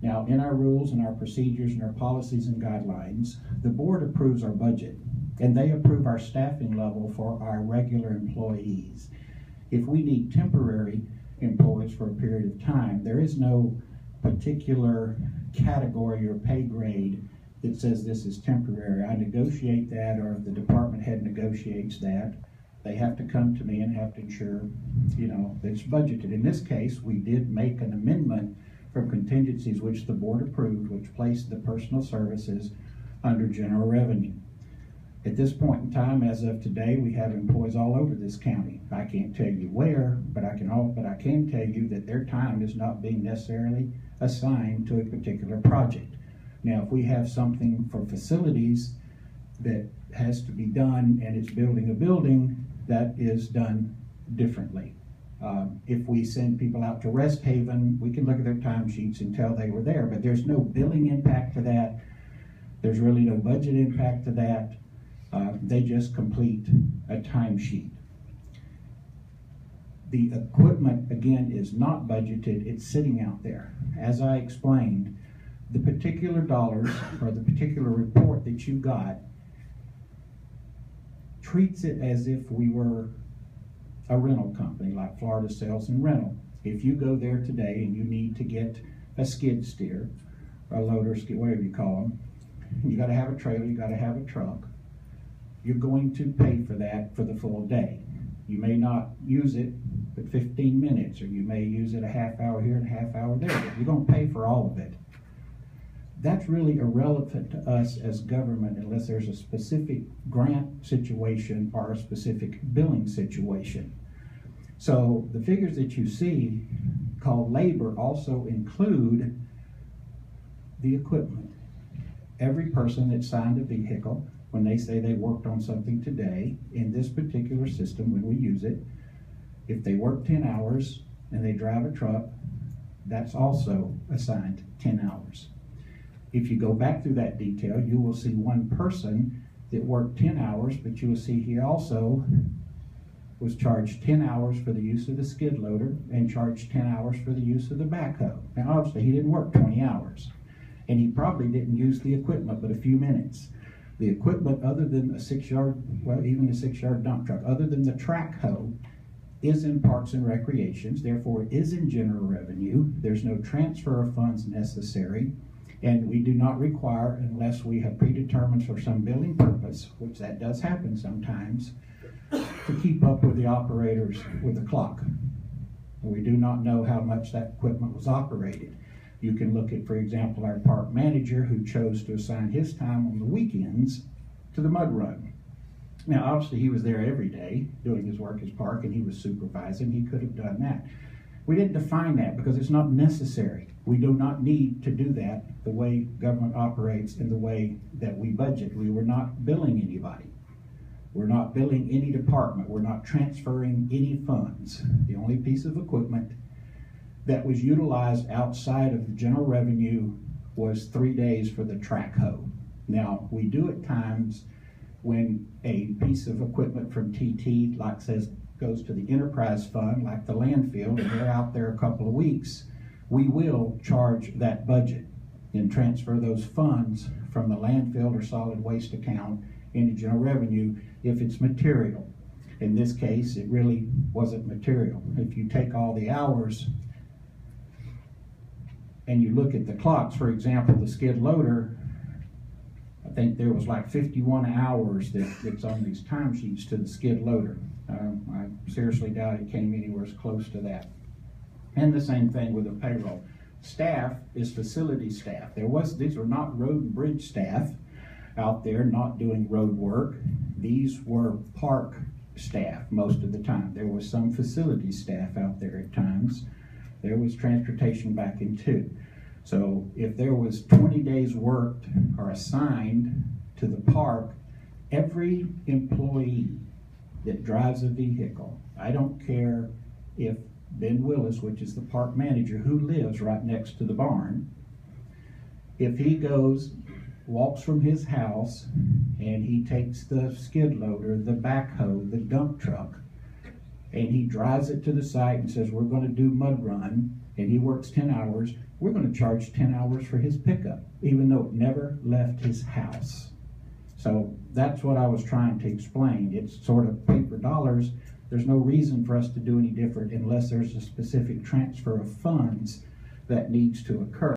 Now, in our rules and our procedures and our policies and guidelines, the board approves our budget, and they approve our staffing level for our regular employees. If we need temporary employees for a period of time, there is no particular category or pay grade that says this is temporary. I negotiate that, or the department head negotiates that. They have to come to me and have to ensure, that it's budgeted. In this case, we did make an amendment from contingencies which the board approved, which placed the personal services under general revenue. At this point in time, as of today, we have employees all over this county. I can't tell you where, but I can tell you that their time is not being necessarily assigned to a particular project. Now, if we have something for facilities that has to be done and it's building a building, that is done differently. If we send people out to Rest Haven, we can look at their timesheets and tell they were there, but there's no billing impact to that. There's really no budget impact to that. They just complete a timesheet. The equipment, again, is not budgeted. It's sitting out there. As I explained, the particular dollars or the particular report that you got treats it as if we were a rental company like Florida Sales and Rental. If you go there today and you need to get a skid steer, or a loader skid, whatever you call them, you got to have a trailer, you got to have a truck. You're going to pay for that for the full day. You may not use it but 15 minutes, or you may use it a half hour here and a half hour there, but you're going to pay for all of it. That's really irrelevant to us as government unless there's a specific grant situation or a specific billing situation. So the figures that you see called labor also include the equipment. Every person that signed a vehicle, when they say they worked on something today in this particular system, when we use it, if they work 10 hours and they drive a truck, that's also assigned 10 hours. If you go back through that detail, you will see one person that worked 10 hours, but you will see he also was charged 10 hours for the use of the skid loader and charged 10 hours for the use of the backhoe. Now, obviously, he didn't work 20 hours, and he probably didn't use the equipment but a few minutes. The equipment, other than a 6-yard, well, even a 6-yard dump truck, other than the track hoe, is in Parks and Recreations, therefore it is in general revenue. There's no transfer of funds necessary. And we do not require, unless we have predetermined for some billing purpose, which that does happen sometimes, to keep up with the operators with the clock. We do not know how much that equipment was operated. You can look at, for example, our park manager who chose to assign his time on the weekends to the mud run. Now, obviously, he was there every day doing his work as park, and he was supervising. He could have done that. We didn't define that because it's not necessary. We do not need to do that the way government operates and the way that we budget. We were not billing anybody. We're not billing any department. We're not transferring any funds. The only piece of equipment that was utilized outside of the general revenue was 3 days for the track hoe. Now, we do at times when a piece of equipment from TT, like says, goes to the enterprise fund, like the landfill, and they're out there a couple of weeks, we will charge that budget and transfer those funds from the landfill or solid waste account into general revenue if it's material. In this case, it really wasn't material. If you take all the hours and you look at the clocks, for example, the skid loader, I think there was like 51 hours that's on these timesheets to the skid loader. I seriously doubt it came anywhere as close to that. And the same thing with the payroll. Staff is facility staff. These were not road and bridge staff out there not doing road work. These were park staff most of the time. There was some facility staff out there at times. There was transportation backing too. So if there was 20 days worked or assigned to the park, every employee that drives a vehicle, I don't care if Ben Willis, which is the park manager who lives right next to the barn, if he goes, walks from his house and he takes the skid loader, the backhoe, the dump truck, and he drives it to the site and says, we're going to do mud run, and he works 10 hours, we're going to charge 10 hours for his pickup, even though it never left his house. So that's what I was trying to explain. It's sort of paper dollars. There's no reason for us to do any different unless there's a specific transfer of funds that needs to occur.